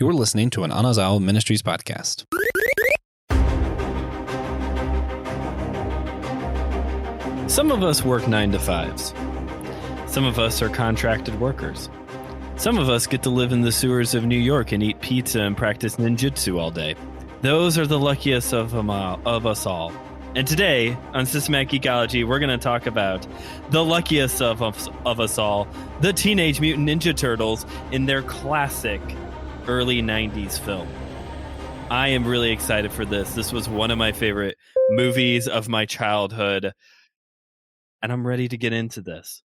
You're listening to an Anazao Ministries podcast. Some of us work 9 to 5s. Some of us are contracted workers. Some of us get to live in the sewers of New York and eat pizza and practice ninjutsu all day. Those are the luckiest of us all. And today, on Systematic Geekology, we're going to talk about the luckiest of us all, the Teenage Mutant Ninja Turtles in their classic early 90s film. I am really excited for this. This was one of my favorite movies of my childhood, and I'm ready to get into this.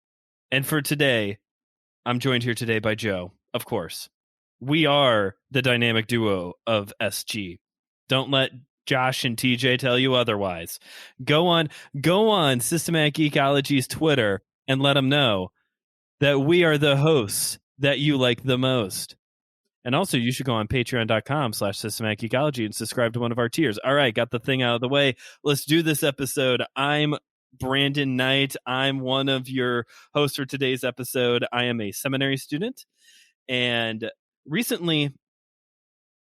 And for today, I'm joined here today by Joe, of course. We are the dynamic duo of SG. Don't let Josh and TJ tell you otherwise. Go on Systematic Geekology's Twitter and let them know that we are the hosts that you like the most. And also, you should go on patreon.com/Systematic Geekology and subscribe to one of our tiers. All right, got the thing out of the way. Let's do this episode. I'm Brandon Knight. I'm one of your hosts for today's episode. I am a seminary student, and recently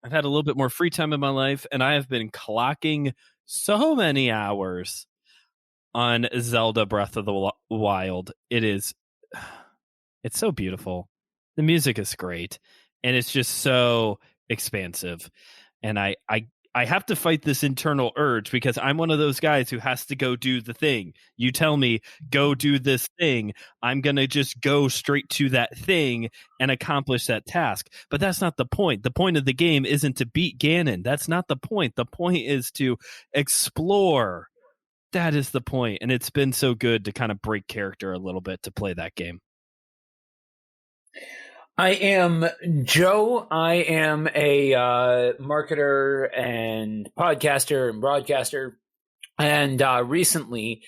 I've had a little bit more free time in my life, and I have been clocking so many hours on Zelda Breath of the Wild. It's so beautiful. The music is great, and it's just so expansive. And I have to fight this internal urge because I'm one of those guys who has to go do the thing. You tell me, go do this thing. I'm going to just go straight to that thing and accomplish that task. But that's not the point. The point of the game isn't to beat Ganon. That's not the point. The point is to explore. That is the point. And it's been so good to kind of break character a little bit to play that game. I am Joe. I am a marketer and podcaster and broadcaster. And recently,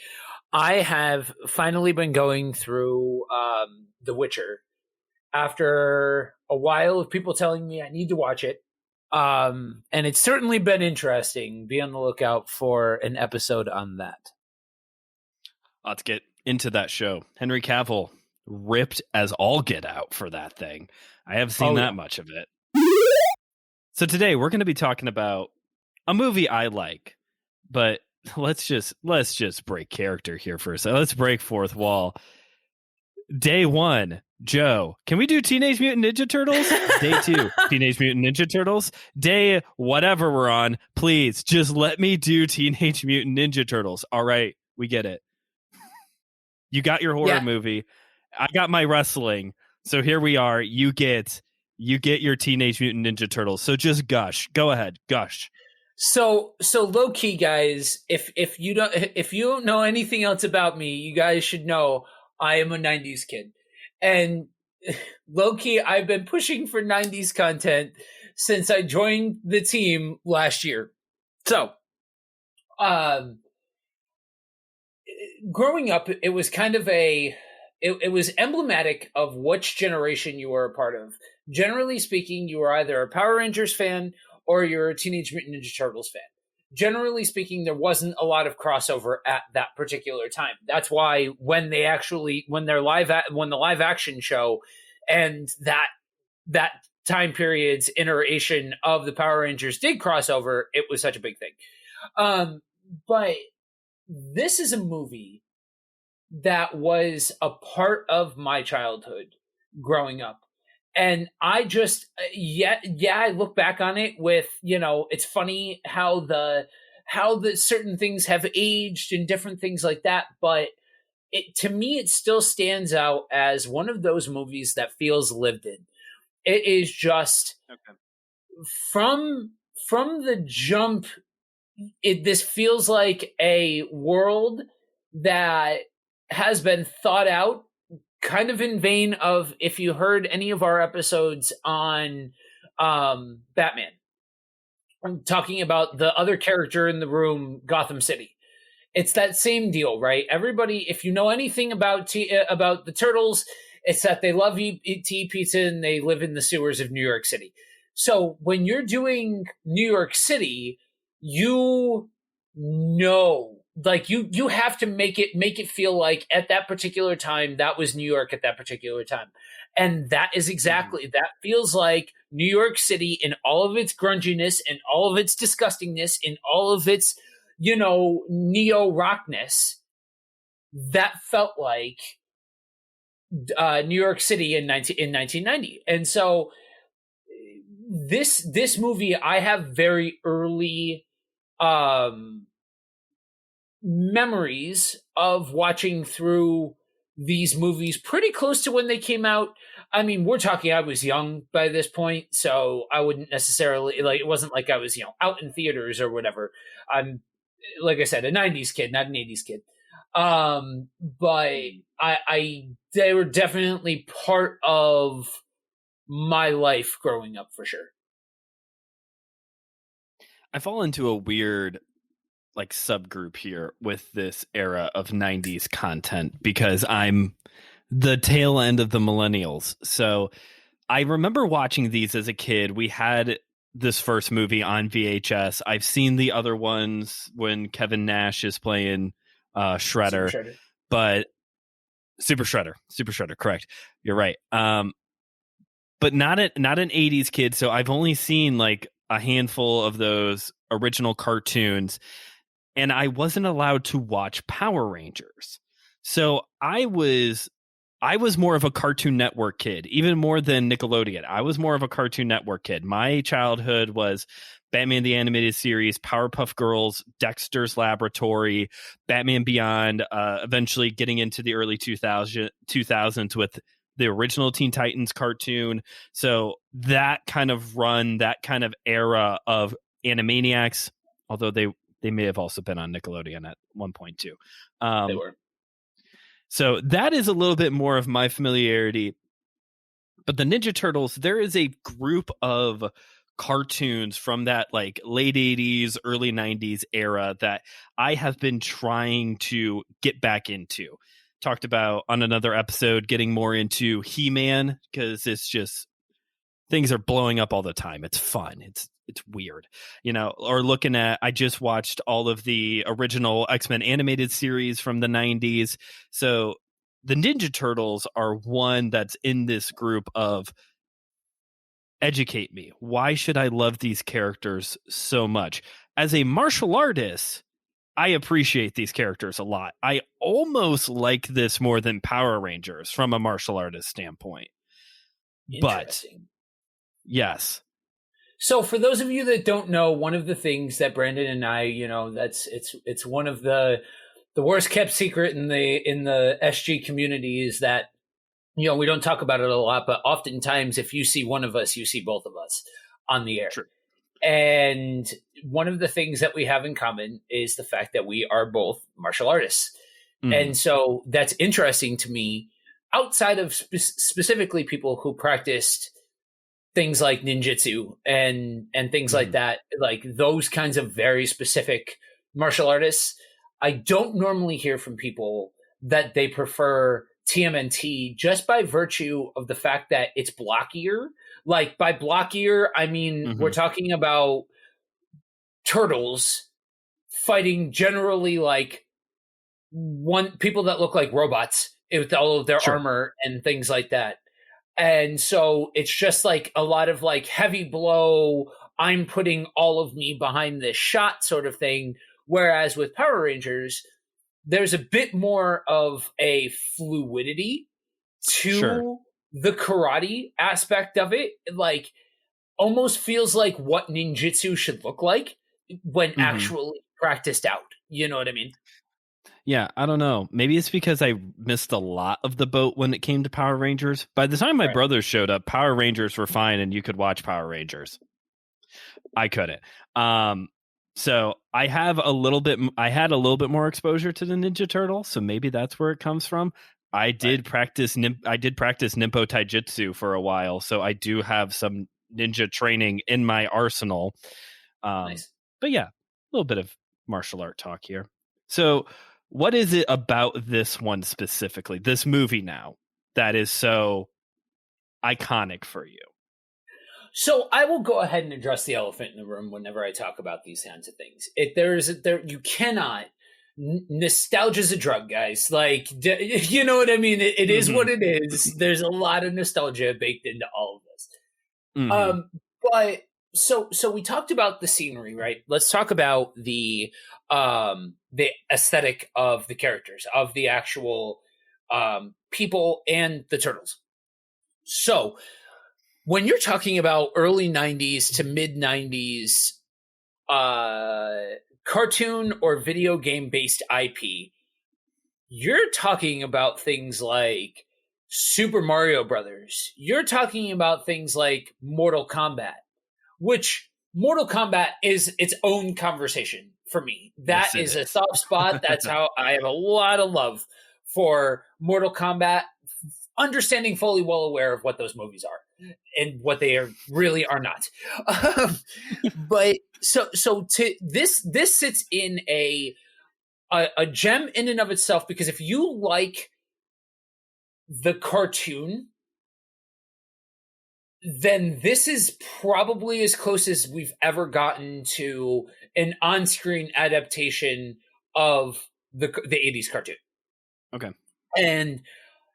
I have finally been going through The Witcher after a while of people telling me I need to watch it. And it's certainly been interesting. Be on the lookout for an episode on that. Let's get into that show. Henry Cavill ripped as all get out for that thing. I haven't seen that much of it. So today we're going to be talking about a movie I like, but let's just break character here for a second. Let's break fourth wall. Day 1, Joe. Can we do Teenage Mutant Ninja Turtles? Day 2, Teenage Mutant Ninja Turtles. Day whatever we're on, please just let me do Teenage Mutant Ninja Turtles. All right, we get it. You got your horror movie. I got my wrestling, so here we are. You get your Teenage Mutant Ninja Turtles. So just gush. Go ahead, gush. So low key, guys. If you don't know anything else about me, you guys should know I am a '90s kid, and low key, I've been pushing for '90s content since I joined the team last year. So, growing up, it was kind of It was emblematic of which generation you were a part of. Generally speaking, you were either a Power Rangers fan or you're a Teenage Mutant Ninja Turtles fan. Generally speaking, there wasn't a lot of crossover at that particular time. That's why when the live action show and that time period's iteration of the Power Rangers did crossover, it was such a big thing. But this is a movie that was a part of my childhood growing up. And I just, I look back on it with, it's funny how the certain things have aged and different things like that. But to me, it still stands out as one of those movies that feels lived in. It is just from the jump. This feels like a world that has been thought out, kind of in vein of if you heard any of our episodes on Batman. I'm talking about the other character in the room, Gotham City. It's that same deal, right? Everybody, if you know anything about the Turtles, it's that they love to eat pizza and they live in the sewers of New York City. So when you're doing New York City, you know like you have to make it feel like at that particular time that was New York at that particular time. And that is exactly that feels like New York City in all of its grunginess and all of its disgustingness in all of its, neo rockness. That felt like New York City in 1990. And so this movie, I have very early memories of watching through these movies pretty close to when they came out. I mean, we're talking, I was young by this point, so I wouldn't necessarily, like, it wasn't like I was, out in theaters or whatever. I'm, like I said, a 90s kid, not an 80s kid. But they were definitely part of my life growing up for sure. I fall into a weird like subgroup here with this era of 90s content because I'm the tail end of the millennials. So I remember watching these as a kid. We had this first movie on VHS. I've seen the other ones when Kevin Nash is playing Shredder, but Super Shredder, correct. You're right. But not an 80s kid. So I've only seen like a handful of those original cartoons, and I wasn't allowed to watch Power Rangers. So I was more of a Cartoon Network kid, even more than Nickelodeon. I was more of a Cartoon Network kid. My childhood was Batman the Animated Series, Powerpuff Girls, Dexter's Laboratory, Batman Beyond, eventually getting into the early 2000s with the original Teen Titans cartoon. So that kind of run, that kind of era of Animaniacs, although they may have also been on Nickelodeon at one point too. They were. So that is a little bit more of my familiarity. But the Ninja Turtles, there is a group of cartoons from that like late 80s, early 90s era that I have been trying to get back into. Talked about on another episode getting more into He-Man because it's just things are blowing up all the time. It's fun. It's weird, or looking at, I just watched all of the original X-Men animated series from the 90s. So the Ninja Turtles are one that's in this group of educate me. Why should I love these characters so much? As a martial artist, I appreciate these characters a lot. I almost like this more than Power Rangers from a martial artist standpoint. But yes. So for those of you that don't know, one of the things that Brandon and I, it's one of the worst kept secret in the SG community is that, we don't talk about it a lot, but oftentimes if you see one of us, you see both of us on the air. True. And one of the things that we have in common is the fact that we are both martial artists. And so that's interesting to me outside of specifically people who practiced things like ninjutsu and things like that, like those kinds of very specific martial artists. I don't normally hear from people that they prefer TMNT just by virtue of the fact that it's blockier. Like by blockier, I mean, we're talking about turtles fighting generally like people that look like robots with all of their armor and things like that. And so it's just like a lot of like heavy blow, I'm putting all of me behind this shot sort of thing. Whereas with Power Rangers, there's a bit more of a fluidity to the karate aspect of it. Like almost feels like what ninjutsu should look like when actually practiced out. You know what I mean? Yeah, I don't know. Maybe it's because I missed a lot of the boat when it came to Power Rangers. By the time my brothers showed up, Power Rangers were fine and you could watch Power Rangers. I couldn't. So I had a little bit more exposure to the Ninja Turtle, so maybe that's where it comes from. I did practice Nimpo Taijutsu for a while, so I do have some ninja training in my arsenal. Nice. But yeah, a little bit of martial art talk here. So what is it about this one specifically, this movie now, that is so iconic for you? So I will go ahead and address the elephant in the room whenever I talk about these kinds of things. You cannot nostalgia's a drug, guys. Like, you know what I mean? It is what it is. There's a lot of nostalgia baked into all of this. But so we talked about the scenery, right? Let's talk about the aesthetic of the characters, of the actual people and the turtles. So when you're talking about early 90s to mid 90s cartoon or video game based IP, you're talking about things like Super Mario Brothers. You're talking about things like Mortal Kombat, which Mortal Kombat is its own conversation for me. That is a soft spot. That's how I have a lot of love for Mortal Kombat, understanding fully well aware of what those movies are and what they really are not. But so to this sits in a gem in and of itself, because if you like the cartoon, then this is probably as close as we've ever gotten to an on-screen adaptation of the 80s cartoon. Okay. And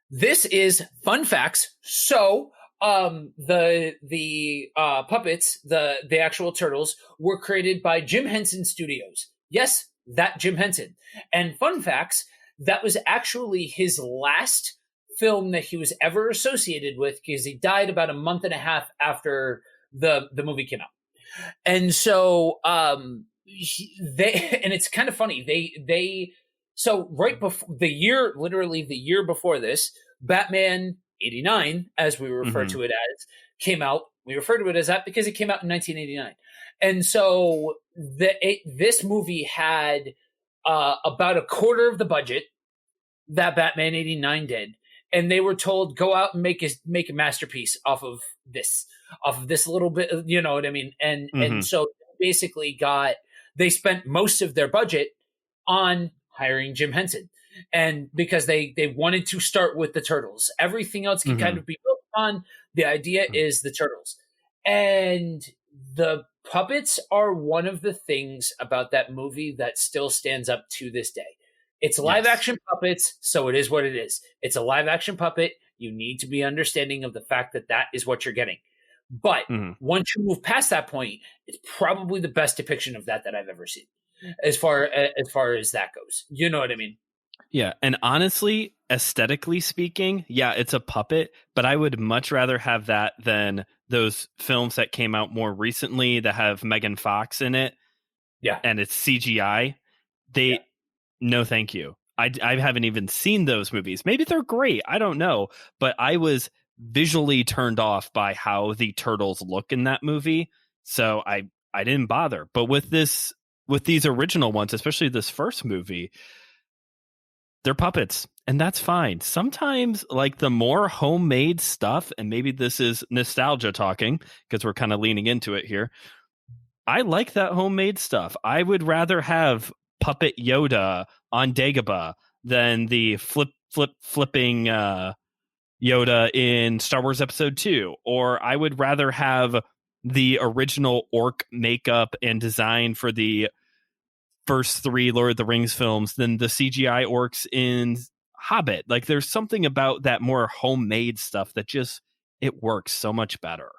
this is fun facts. So the puppets, the actual turtles, were created by Jim Henson Studios. Yes, that Jim Henson. And fun facts, that was actually his last film that he was ever associated with, because he died about a month and a half after the movie came out. And so and it's kind of funny, they so right before literally the year before this, Batman 89, as we refer to it as, came out. We refer to it as that because it came out in 1989. And so this movie had about a quarter of the budget that Batman 89 did. And they were told, go out and make a masterpiece off of this little bit, you know what I mean? And so basically they spent most of their budget on hiring Jim Henson. And because they wanted to start with the turtles, everything else can kind of be built on. The idea is the turtles. And the puppets are one of the things about that movie that still stands up to this day. It's live action puppets, so it is what it is. It's a live action puppet. You need to be understanding of the fact that that is what you're getting. But once you move past that point, it's probably the best depiction of that I've ever seen, as far as that goes. You know what I mean? Yeah, and honestly, aesthetically speaking, yeah, it's a puppet, but I would much rather have that than those films that came out more recently that have Megan Fox in it. Yeah, and it's CGI. No, thank you. I haven't even seen those movies. Maybe they're great. I don't know. But I was visually turned off by how the turtles look in that movie. So I didn't bother. But with these original ones, especially this first movie, they're puppets. And that's fine. Sometimes, like, the more homemade stuff, and maybe this is nostalgia talking because we're kind of leaning into it here, I like that homemade stuff. I would rather have Puppet Yoda on Dagobah than the flipping Yoda in Star Wars Episode 2. Or I would rather have the original orc makeup and design for the first 3 Lord of the Rings films than the CGI orcs in Hobbit. Like, there's something about that more homemade stuff that just, it works so much better.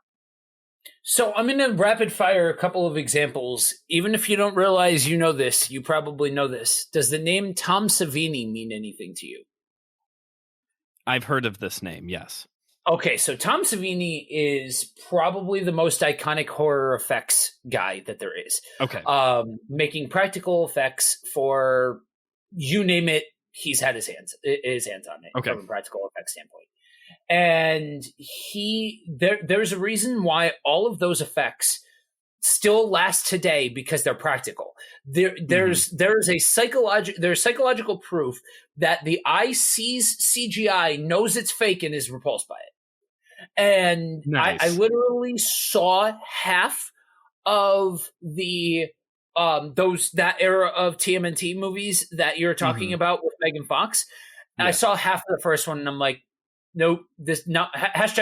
So I'm going to rapid fire a couple of examples. Even if you don't realize you know this, you probably know this. Does the name Tom Savini mean anything to you? I've heard of this name, yes. Okay, so Tom Savini is probably the most iconic horror effects guy that there is. Okay. Making practical effects for, you name it, he's had his hands on it from a practical effects standpoint. And there's a reason why all of those effects still last today, because they're practical. There's psychological proof that the eye sees CGI, knows it's fake, and is repulsed by it. And nice. I literally saw half of the that era of TMNT movies that you're talking about with Megan Fox. And I saw half of the first one, and I'm like, nope, this not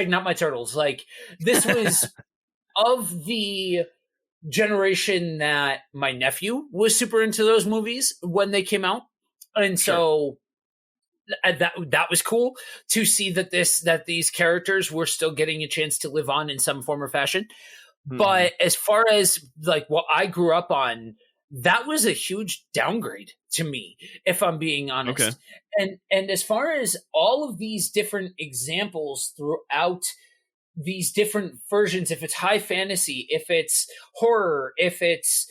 #not my turtles. Like, this was of the generation that my nephew was super into those movies when they came out. And so that was cool to see that these characters were still getting a chance to live on in some form or fashion. But as far as like what I grew up on, that was a huge downgrade to me, if I'm being honest. Okay. And as far as all of these different examples throughout these different versions, if it's high fantasy, if it's horror, if it's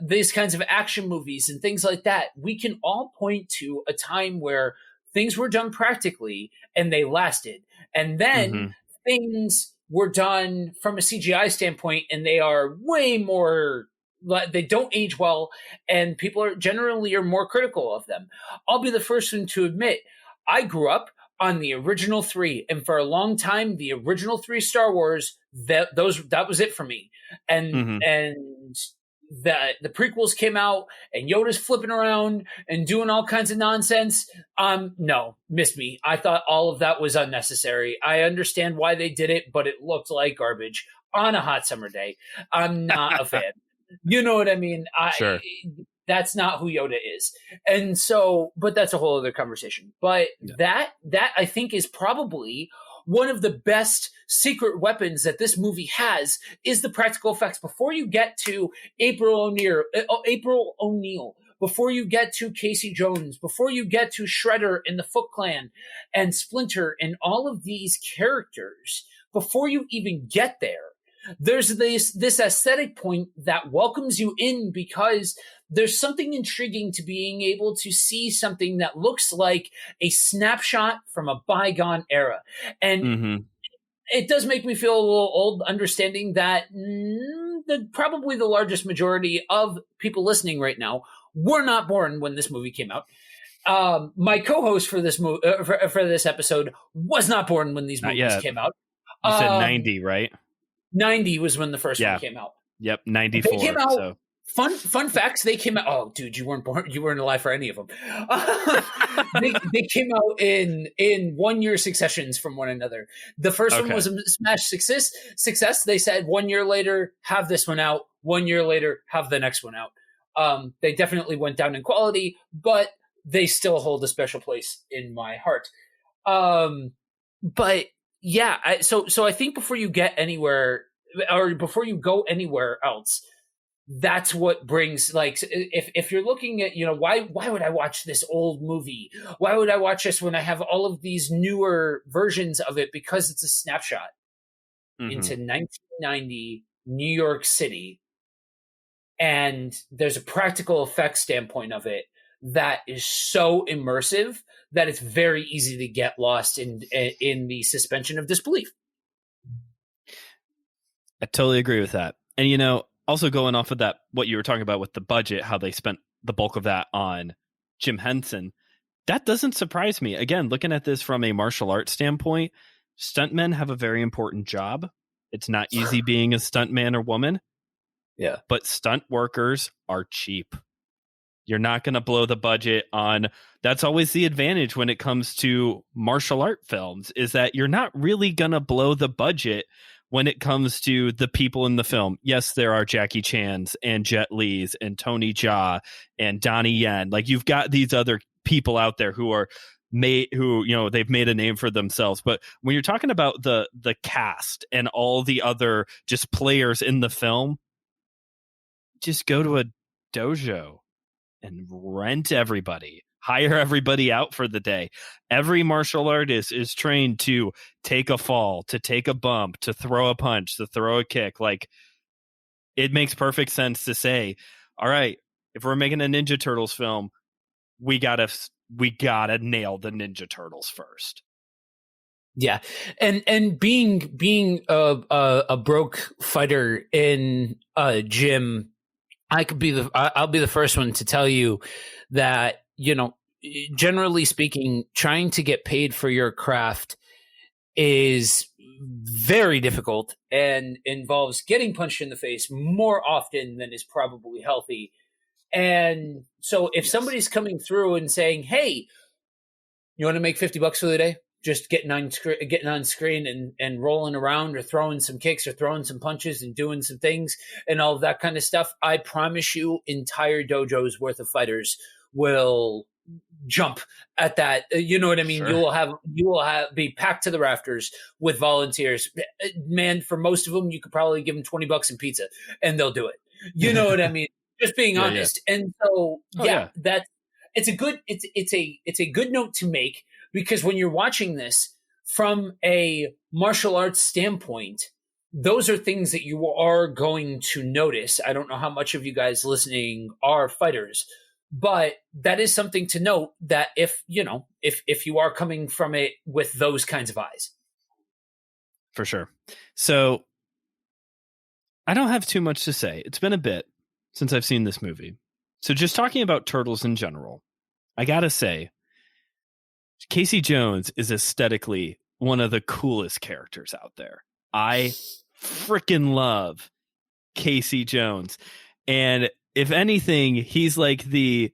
these kinds of action movies and things like that, we can all point to a time where things were done practically and they lasted. And then things were done from a CGI standpoint and they are way more, they don't age well, and people are generally more critical of them. I'll be the first one to admit, I grew up on the original 3, and for a long time, the original 3 Star Wars, that was it for me. And the prequels came out, and Yoda's flipping around and doing all kinds of nonsense. No, miss me. I thought all of that was unnecessary. I understand why they did it, but it looked like garbage on a hot summer day. I'm not a fan. You know what I mean? Sure. That's not who Yoda is. And so, but that's a whole other conversation. But that I think is probably one of the best secret weapons that this movie has, is the practical effects. Before you get to April O'Neil, before you get to Casey Jones, before you get to Shredder and the Foot Clan and Splinter and all of these characters, before you even get there, there's this aesthetic point that welcomes you in, because there's something intriguing to being able to see something that looks like a snapshot from a bygone era. And it does make me feel a little old, understanding that probably the largest majority of people listening right now were not born when this movie came out. My co-host for this for this episode was not born when these movies came out. You said 90, right? 90 was when the first one came out. Yep, 94. They came out. So. Fun facts. They came out. Oh, dude, you weren't born. You weren't alive for any of them. They came out in 1 year successions from one another. The first one was a smash success. They said 1 year later, have this one out. 1 year later, have the next one out. They definitely went down in quality, but they still hold a special place in my heart. But yeah, so I think before you get anywhere, or before you go anywhere else, that's what brings, like, if you're looking at, why would I watch this old movie? Why would I watch this when I have all of these newer versions of it? Because it's a snapshot into 1990 New York City, and there's a practical effects standpoint of it that is so immersive that it's very easy to get lost in the suspension of disbelief. I totally agree with that. And, also going off of that, what you were talking about with the budget, how they spent the bulk of that on Jim Henson, that doesn't surprise me. Again, looking at this from a martial arts standpoint, stuntmen have a very important job. It's not easy being a stuntman or woman. Yeah. But stunt workers are cheap. You're not going to blow the budget on. That's always the advantage when it comes to martial art films, is that you're not really going to blow the budget when it comes to the people in the film. Yes, there are Jackie Chan's and Jet Li's and Tony Jaa and Donnie Yen. Like, you've got these other people out there who are they've made a name for themselves. But when you're talking about the cast and all the other just players in the film, just go to a dojo and rent everybody. Hire everybody out for the day. Every martial artist is trained to take a fall, to take a bump, to throw a punch, to throw a kick. Like, it makes perfect sense to say, all right, if we're making a Ninja Turtles film, we gotta nail the Ninja Turtles first. Yeah, and being a broke fighter in a gym, I'll be the first one to tell you that, generally speaking, trying to get paid for your craft is very difficult and involves getting punched in the face more often than is probably healthy. And so if somebody's coming through and saying, hey, you want to make $50 for the day? just getting on screen and rolling around or throwing some kicks or throwing some punches and doing some things and all of that kind of stuff, I promise you entire dojos worth of fighters will jump at that. You know what I mean? Sure. You will have be packed to the rafters with volunteers. Man, for most of them, you could probably give them $20 in pizza and they'll do it. You know what I mean? Just being honest. Yeah. And so, it's a good note to make, because when you're watching this from a martial arts standpoint, those are things that you are going to notice. I don't know how much of you guys listening are fighters, but that is something to note, that if you are coming from it with those kinds of eyes. For sure. So I don't have too much to say. It's been a bit since I've seen this movie. So just talking about turtles in general, I gotta say, Casey Jones is aesthetically one of the coolest characters out there. I freaking love Casey Jones. And if anything, he's like the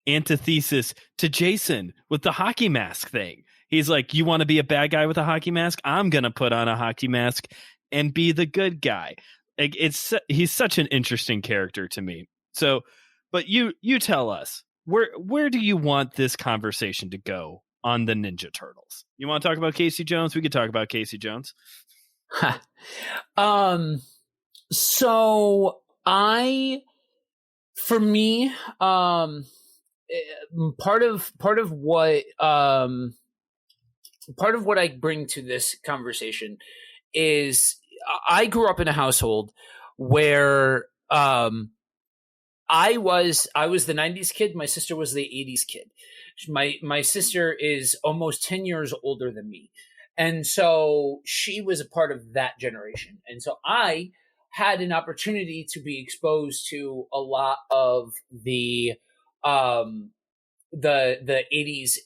antithesis to Jason with the hockey mask thing. He's like, you want to be a bad guy with a hockey mask? I'm going to put on a hockey mask and be the good guy. Like, he's such an interesting character to me. So, but you tell us, where do you want this conversation to go on the Ninja Turtles? You want to talk about Casey Jones? We could talk about Casey Jones. So for me, part of what I bring to this conversation is I grew up in a household where I was the 90s kid. My sister was the 80s kid. My sister is almost 10 years older than me. And so she was a part of that generation. And so I had an opportunity to be exposed to a lot of the 80s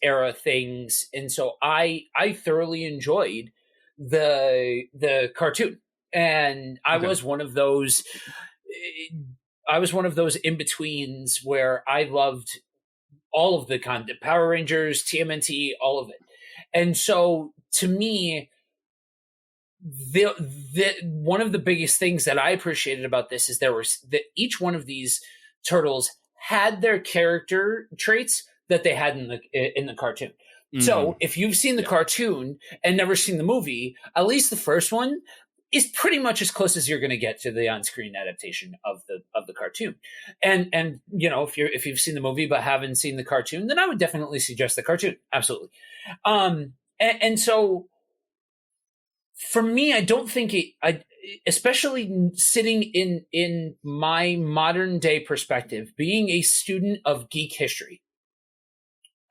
era things. And so I thoroughly enjoyed the cartoon. And I was one of those in-betweens where I loved all of the content, Power Rangers, TMNT, all of it. And so to me, one of the biggest things that I appreciated about this is that each one of these turtles had their character traits that they had in the cartoon. Mm-hmm. So if you've seen the cartoon and never seen the movie, at least the first one is pretty much as close as you're going to get to the on-screen adaptation of the cartoon. And if you've seen the movie but haven't seen the cartoon, then I would definitely suggest the cartoon. Absolutely. And so for me, I don't think especially sitting in my modern day perspective, being a student of geek history,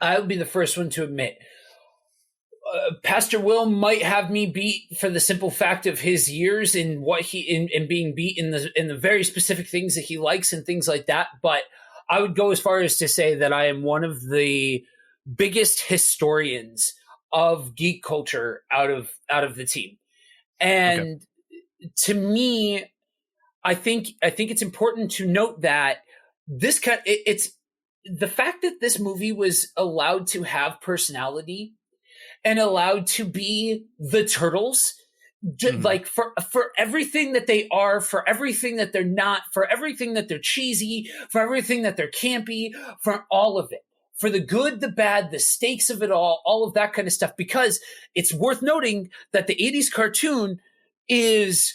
I would be the first one to admit Pastor Will might have me beat for the simple fact of his years in what in being beat in the very specific things that he likes and things like that. But I would go as far as to say that I am one of the biggest historians of geek culture out of the team. And to me, I think it's important to note that it's the fact that this movie was allowed to have personality and allowed to be the Turtles, like for everything that they are, for everything that they're not, for everything that they're cheesy, for everything that they're campy, for all of it, for the good, the bad, the stakes of it all of that kind of stuff. Because it's worth noting that the 80s cartoon is,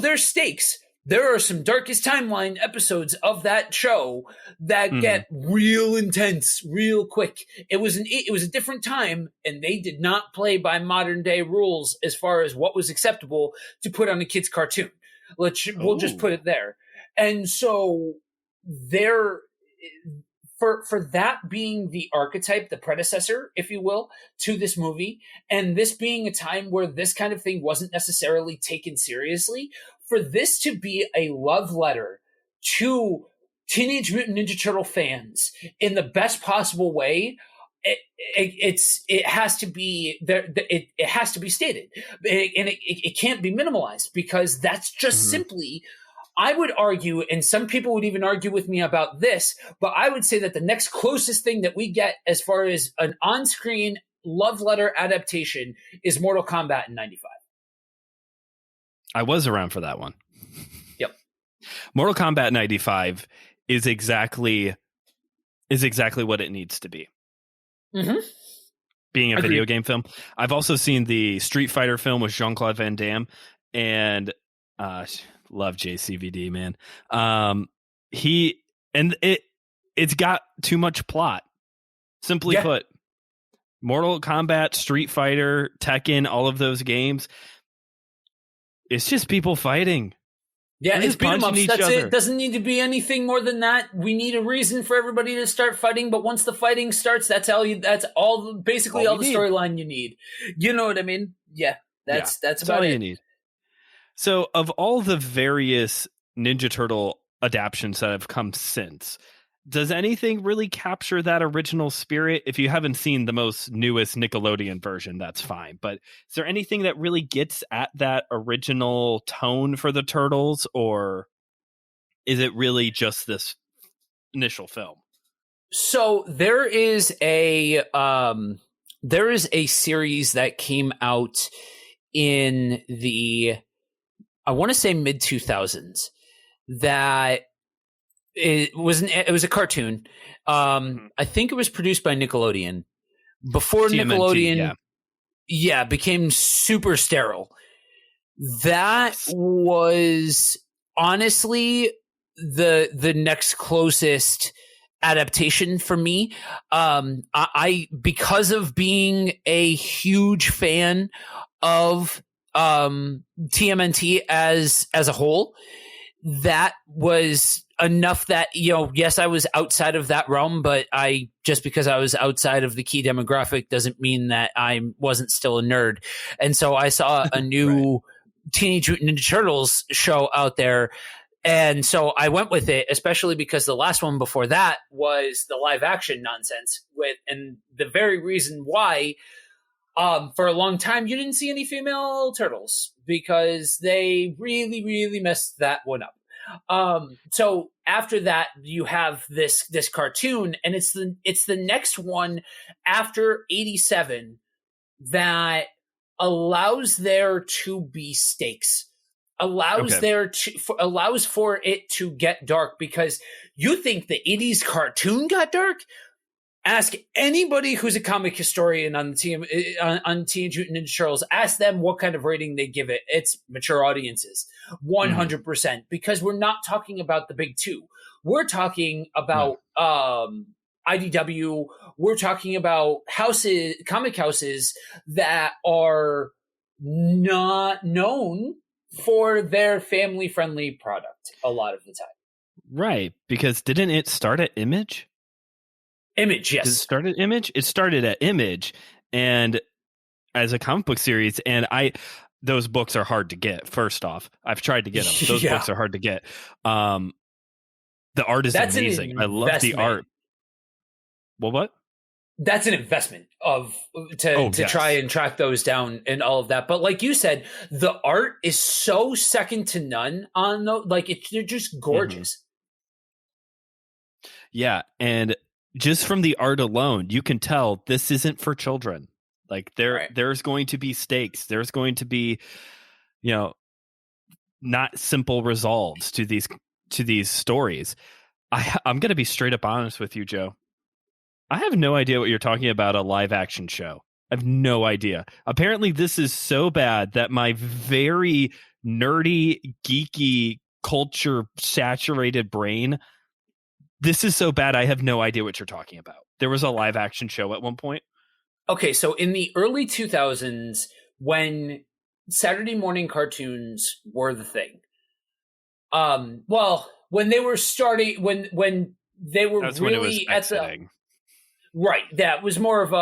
there's stakes. There are some Darkest Timeline episodes of that show that get real intense real quick. It was a different time, and they did not play by modern day rules as far as what was acceptable to put on a kid's cartoon. We'll just put it there. And so for that being the archetype, the predecessor, if you will, to this movie, and this being a time where this kind of thing wasn't necessarily taken seriously, for this to be a love letter to Teenage Mutant Ninja Turtle fans in the best possible way, it has to be there. It has to be stated, and it can't be minimalized, because that's just simply, I would argue, and some people would even argue with me about this, but I would say that the next closest thing that we get as far as an on-screen love letter adaptation is Mortal Kombat in 95. I was around for that one. Yep. Mortal Kombat 95 is exactly what it needs to be. Mm-hmm. Being a video game film. I've also seen the Street Fighter film with Jean-Claude Van Damme, and love JCVD, man. It's got too much plot. Simply put, Mortal Kombat, Street Fighter, Tekken, all of those games, it's just people fighting. Yeah, it's beat 'em ups. That's other. it. Doesn't need to be anything more than that. We need a reason for everybody to start fighting, but once the fighting starts, that's all the storyline you need. You know what I mean? Yeah, that's about all it. You need. So, of all the various Ninja Turtle adaptions that have come since, does anything really capture that original spirit? If you haven't seen the most newest Nickelodeon version, that's fine. But is there anything that really gets at that original tone for the Turtles, or is it really just this initial film? So there is a series that came out in the, I want to say mid 2000s, that it was a cartoon. I think it was produced by Nickelodeon before TMNT, Nickelodeon became super sterile. That was honestly the next closest adaptation for me. I because of being a huge fan of TMNT as a whole, that was enough that, yes, I was outside of that realm, but just because I was outside of the key demographic doesn't mean that I wasn't still a nerd. And so I saw a new Teenage Mutant Ninja Turtles show out there. And so I went with it, especially because the last one before that was the live action nonsense and the very reason why, for a long time, you didn't see any female turtles because they really, really messed that one up. So after that, you have this cartoon, and it's the next one after 87 that allows there to be stakes, allows for it to get dark, because you think the 80s cartoon got dark? Ask anybody who's a comic historian on Teenage Mutant Ninja Turtles. Ask them what kind of rating they give it. It's mature audiences, 100%, because we're not talking about the big two. We're talking about IDW. We're talking about comic houses that are not known for their family-friendly product a lot of the time. Right, because didn't it start at Image? Image, yes. Did it start at Image? It started at Image, and as a comic book series, and those books are hard to get. First off, I've tried to get them. Those books are hard to get. The art is amazing. I love the art. Well, what? That's an investment to try and track those down and all of that. But like you said, the art is so second to none on those. Like they're just gorgeous. Mm-hmm. Yeah, and just from the art alone, you can tell this isn't for children. Like there's going to be stakes. There's going to be, not simple resolves to these stories. I'm going to be straight up honest with you, Joe. I have no idea what you're talking about, a live action show. I have no idea. Apparently this is so bad that my very nerdy, geeky, culture saturated brain, this is so bad I have no idea what you're talking about. There was a live action show at one point. Okay, so in the early 2000s, when Saturday morning cartoons were the thing, when they were starting, when they were really at the right, that was more of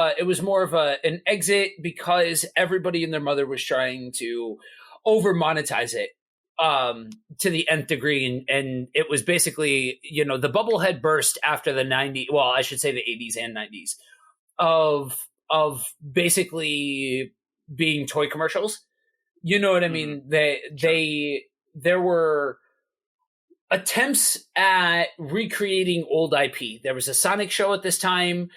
an exit, because everybody and their mother was trying to over monetize it to the nth degree, and it was basically, the bubble had burst after the 90s, well, I should say the 80s and 90s of basically being toy commercials. You know what I mean? There were attempts at recreating old IP. There was a Sonic show at this time.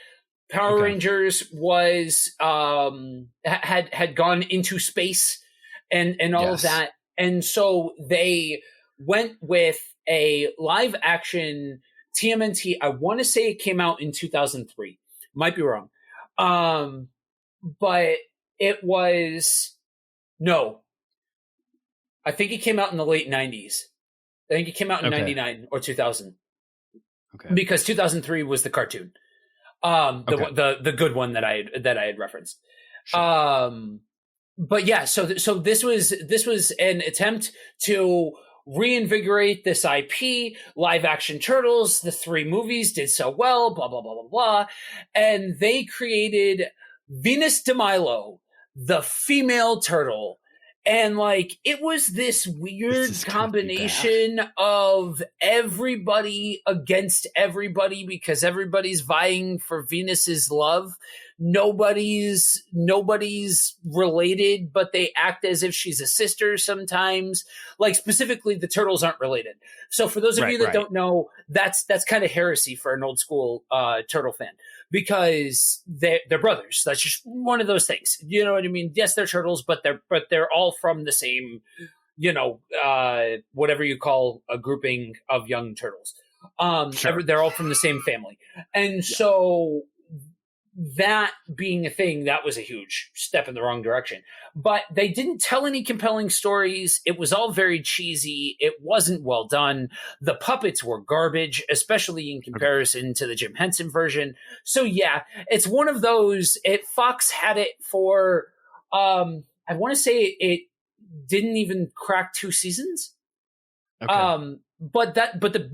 Power Rangers was had gone into space and all of that, and so they went with a live action TMNT. I want to say it came out in 2003. Might be wrong, but it was no. I think it came out in the late 90s. I think it came out in 99 or 2000. Okay. Because 2003 was the cartoon. The good one that I had referenced. Sure. But yeah, so this was an attempt to reinvigorate this IP. Live action Turtles, the 3 movies did so well, blah blah blah blah blah, and they created Venus de Milo, the female turtle. And like, it was this weird combination of everybody against everybody because everybody's vying for Venus's love. Nobody's related, but they act as if she's a sister sometimes. Like, specifically, the turtles aren't related. So for those of you that don't know, that's kind of heresy for an old school turtle fan. Because they're brothers. That's just one of those things. You know what I mean? Yes, they're turtles, but they're all from the same, whatever you call a grouping of young turtles. Sure. They're all from the same family. And so that being a thing, that was a huge step in the wrong direction. But they didn't tell any compelling stories. It was all very cheesy. It wasn't well done. The puppets were garbage, especially in comparison to the Jim Henson version. So yeah, it's one of those. Fox had it for, I want to say it didn't even crack 2 seasons. Okay. But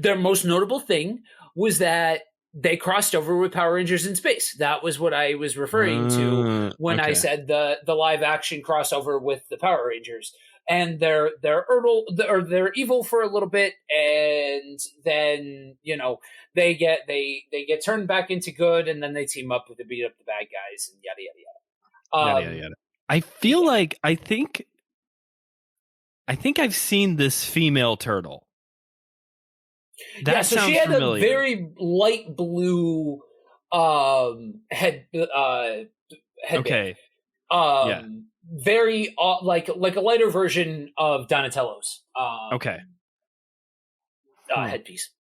their most notable thing was that they crossed over with Power Rangers in space. That was what I was referring to when I said the live action crossover with the Power Rangers. And they're evil for a little bit, and then they get turned back into good, and then they team up to beat up the bad guys and yada yada yada. Yada. I feel like I think I've seen this female turtle. So she had familiar. A very light blue head. Okay. Very like a lighter version of Donatello's. Headpiece.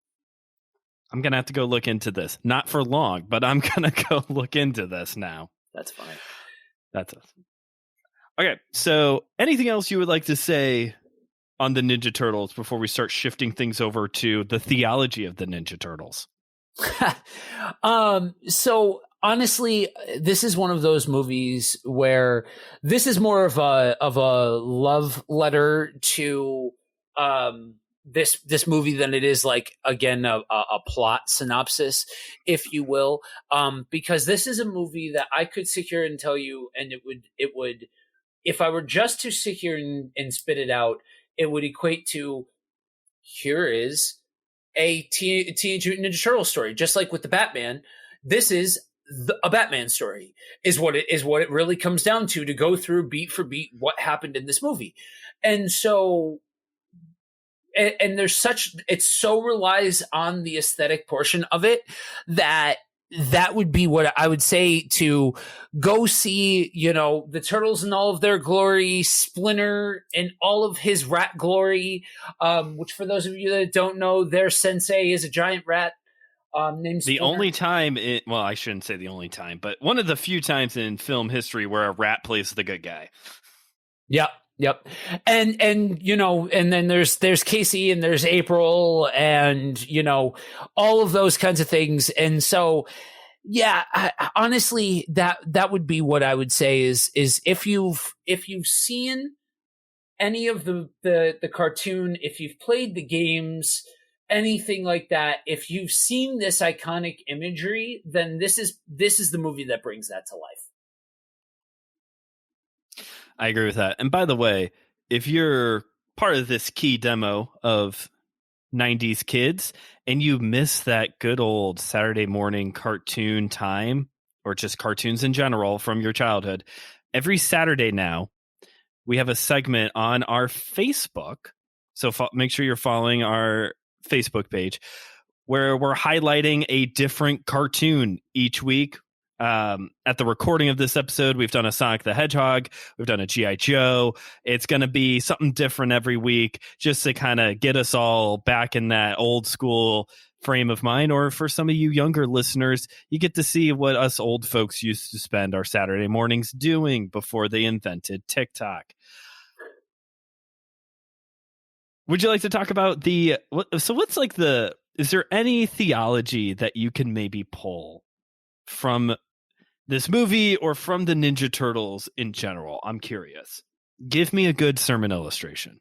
I'm gonna have to go look into this. Not for long, but I'm gonna go look into this now. That's fine. That's awesome. Okay, so anything else you would like to say on the Ninja Turtles before we start shifting things over to the theology of the Ninja Turtles? So honestly, this is one of those movies where this is more of a love letter to this movie than it is like, again, a plot synopsis, if you will, because this is a movie that I could sit here and tell you, and it would if I were just to sit here and spit it out, it would equate to, here is a Teenage Mutant Ninja Turtle story. Just like with the Batman, this is a Batman story, is what it really comes down to go through beat for beat what happened in this movie. And so, and there's it so relies on the aesthetic portion of it that would be what I would say, to go see, the Turtles in all of their glory, Splinter in all of his rat glory, which for those of you that don't know, their sensei is a giant rat named Splinter. The only time, I shouldn't say the only time, but one of the few times in film history where a rat plays the good guy. Yep. And then there's Casey and there's April and, all of those kinds of things. And so, yeah, honestly, that would be what I would say is if you've seen any of the cartoon, if you've played the games, anything like that, if you've seen this iconic imagery, then this is the movie that brings that to life. I agree with that. And by the way, if you're part of this key demo of 90s kids and you miss that good old Saturday morning cartoon time, or just cartoons in general from your childhood, every Saturday now, we have a segment on our Facebook. So make sure you're following our Facebook page, where we're highlighting a different cartoon each week. at the recording of this episode, we've done a Sonic the Hedgehog, we've done a G.I. Joe. It's going to be something different every week just to kind of get us all back in that old school frame of mind. Or for some of you younger listeners, you get to see what us old folks used to spend our Saturday mornings doing before they invented TikTok. Would you like to talk about is there any theology that you can maybe pull from this movie or from the Ninja Turtles in general? I'm curious. Give me a good sermon illustration.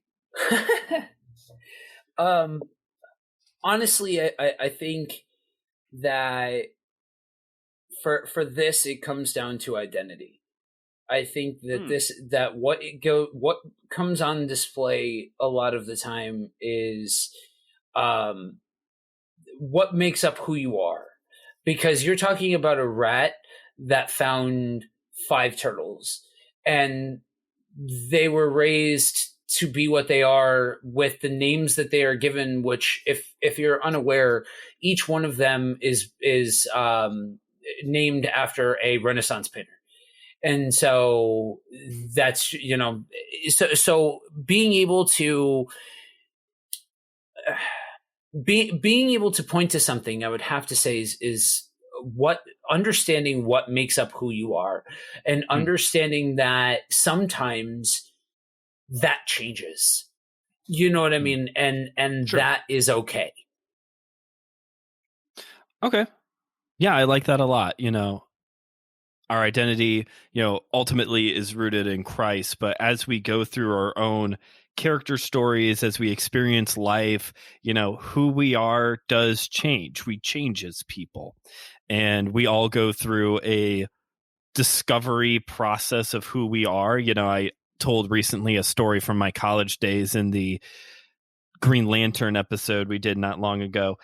Honestly, I think that for this, it comes down to identity. I think that what comes on display a lot of the time is what makes up who you are. Because you're talking about a rat that found 5 turtles, and they were raised to be what they are with the names that they are given, which if you're unaware, each one of them is named after a Renaissance painter. And so that's, so being able to being able to point to something, I would have to say is what understanding what makes up who you are, and understanding that sometimes that changes. You know what I mean? And sure. That is okay. Okay. Yeah, I like that a lot. Our identity, ultimately is rooted in Christ. But as we go through our own character stories, as we experience life, who we are does change. We change as people. And we all go through a discovery process of who we are. I told recently a story from my college days in the Green Lantern episode we did not long ago.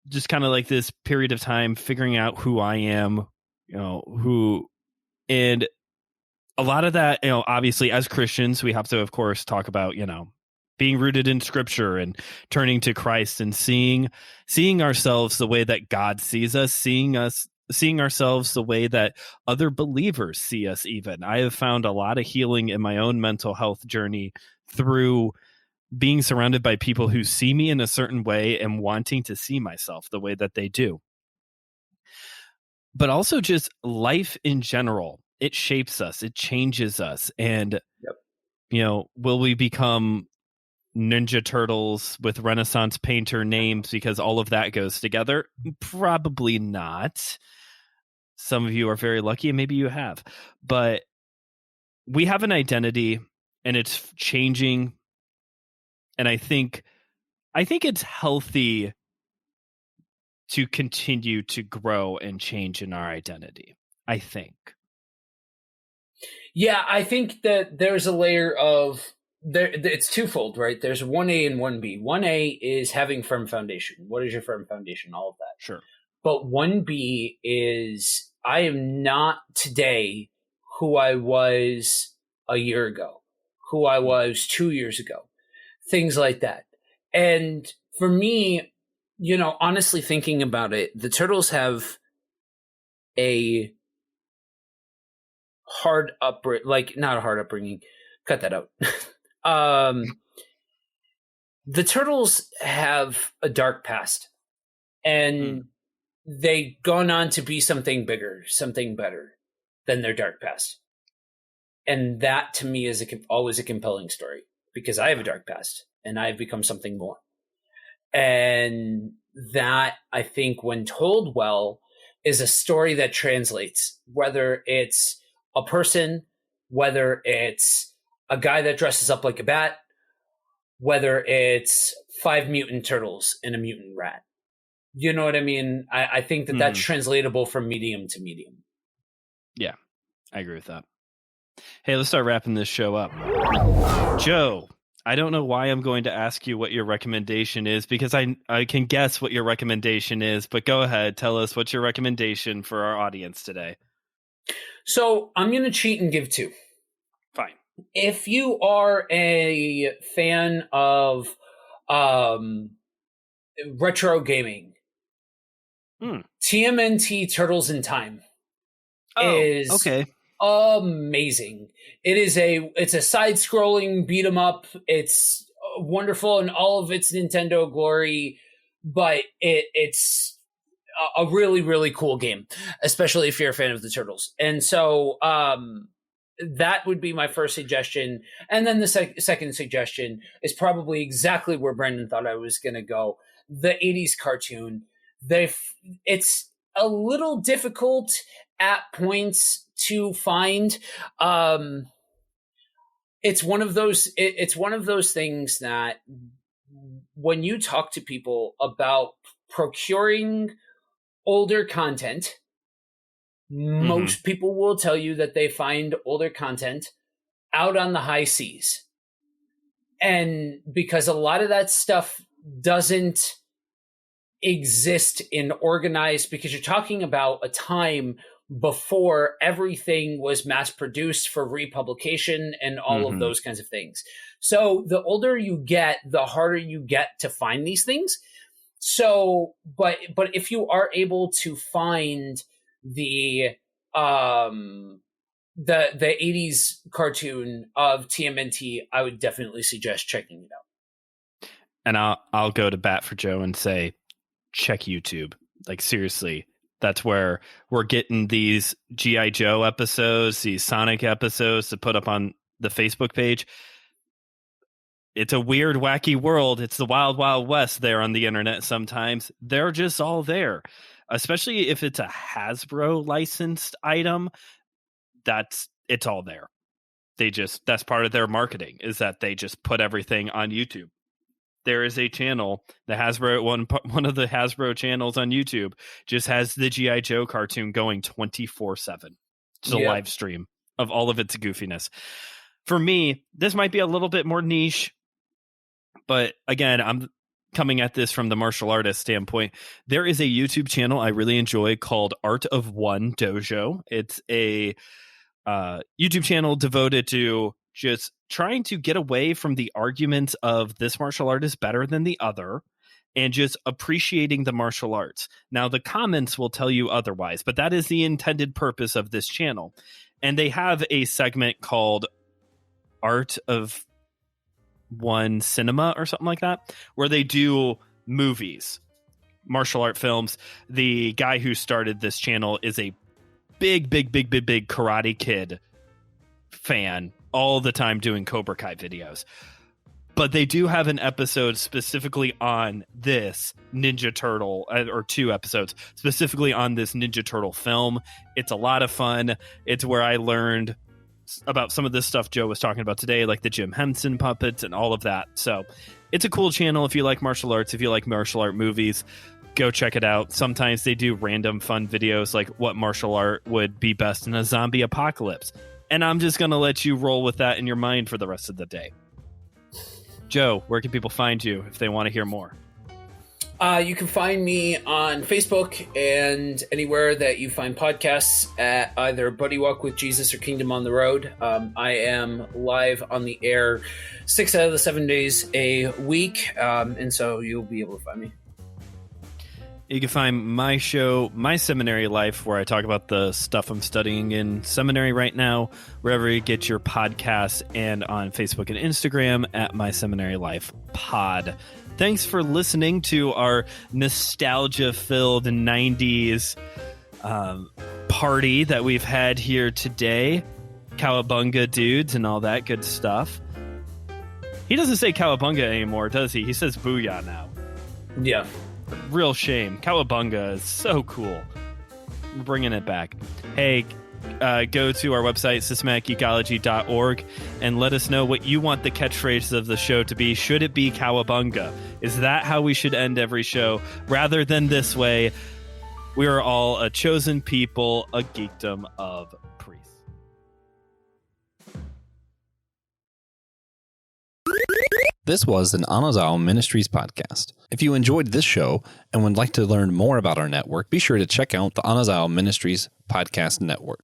Just kind of like this period of time figuring out who I am, and a lot of that, obviously as Christians, we have to, of course, talk about, being rooted in Scripture and turning to Christ and seeing ourselves the way that God sees us, seeing ourselves the way that other believers see us. Even I have found a lot of healing in my own mental health journey through being surrounded by people who see me in a certain way and wanting to see myself the way that they do. But also just life in general, it shapes us, it changes us. And, will we become Ninja Turtles with Renaissance painter names because all of that goes together? Probably not. Some of you are very lucky and maybe you have. But we have an identity and it's changing. And I think it's healthy to continue to grow and change in our identity, I think. Yeah, I think that there's a layer of it's twofold, right? There's 1A and 1B. 1A is having firm foundation. What is your firm foundation? All of that. Sure. But 1B is I am not today who I was a year ago, who I was 2 years ago, things like that. And for me, honestly thinking about it, the Turtles have a not a hard upbringing. Cut that out. The Turtles have a dark past, and they've gone on to be something bigger, something better than their dark past. And that to me is always a compelling story, because I have a dark past and I've become something more. And that, I think, when told well, is a story that translates, whether it's a person, whether it's a guy that dresses up like a bat, whether it's 5 mutant turtles and a mutant rat. You know what I mean? I think that that's translatable from medium to medium. Yeah, I agree with that. Hey, let's start wrapping this show up. Joe, I don't know why I'm going to ask you what your recommendation is, because I can guess what your recommendation is, but go ahead, tell us what's your recommendation for our audience today. So I'm going to cheat and give 2. Fine. If you are a fan of retro gaming, TMNT Turtles in Time is amazing. It's a side-scrolling beat 'em up. It's wonderful in all of its Nintendo glory, but it's a really, really cool game, especially if you're a fan of the Turtles. And so that would be my first suggestion. And then the second suggestion is probably exactly where Brendan thought I was going to go. The 80s cartoon. It's a little difficult at points to find. It's one of those things that when you talk to people about procuring older content, most people will tell you that they find older content out on the high seas. And because a lot of that stuff doesn't exist in organized, because you're talking about a time before everything was mass produced for republication and all of those kinds of things. So the older you get, the harder you get to find these things. So, but if you are able to find the 80s cartoon of TMNT, I would definitely suggest checking it out. And I'll go to bat for Joe and say, check YouTube. Like, seriously, that's where we're getting these G.I. Joe episodes, these Sonic episodes to put up on the Facebook page. It's a weird, wacky world. It's the wild, wild west there on the internet sometimes. They're just all there, especially if it's a Hasbro licensed item. It's all there. That's part of their marketing, is that they just put everything on YouTube. There is a channel, the Hasbro one of the Hasbro channels on YouTube just has the G.I. Joe cartoon going 24/7. It's a live stream of all of its goofiness. For me, this might be a little bit more niche, but again, I'm coming at this from the martial artist standpoint. There is a YouTube channel I really enjoy called Art of One Dojo. It's a YouTube channel devoted to just trying to get away from the arguments of this martial art is better than the other and just appreciating the martial arts. Now, the comments will tell you otherwise, but that is the intended purpose of this channel. And they have a segment called Art of One Cinema or something like that, where they do movies, martial art films. The guy who started this channel is a big Karate Kid fan, all the time doing Cobra Kai videos. But they do have an episode specifically on this Ninja Turtle, or 2 episodes specifically on this Ninja Turtle film. It's a lot of fun. It's where I learned about some of this stuff Joe was talking about today, like the Jim Henson puppets and all of that. So it's a cool channel if you like martial arts, if you like martial art movies. Go check it out. Sometimes they do random fun videos like what martial art would be best in a zombie apocalypse. And I'm just going to let you roll with that in your mind for the rest of the day. Joe, where can people find you if they want to hear more? You can find me on Facebook and anywhere that you find podcasts at either Buddy Walk with Jesus or Kingdom on the Road. I am live on the air 6 out of the 7 days a week, and so you'll be able to find me. You can find my show, My Seminary Life, where I talk about the stuff I'm studying in seminary right now, wherever you get your podcasts, and on Facebook and Instagram at My Seminary Life Pod. Thanks for listening to our nostalgia-filled 90s party that we've had here today. Cowabunga dudes and all that good stuff. He doesn't say cowabunga anymore, does he? He says booyah now. Yeah. Real shame. Cowabunga is so cool. We're bringing it back. Hey, go to our website, systematicgeekology.org, and let us know what you want the catchphrase of the show to be. Should it be cowabunga? Is that how we should end every show? Rather than this way, we are all a chosen people, a geekdom of priests. This was an Anazao Ministries podcast. If you enjoyed this show and would like to learn more about our network, be sure to check out the Anazao Ministries Podcast Network.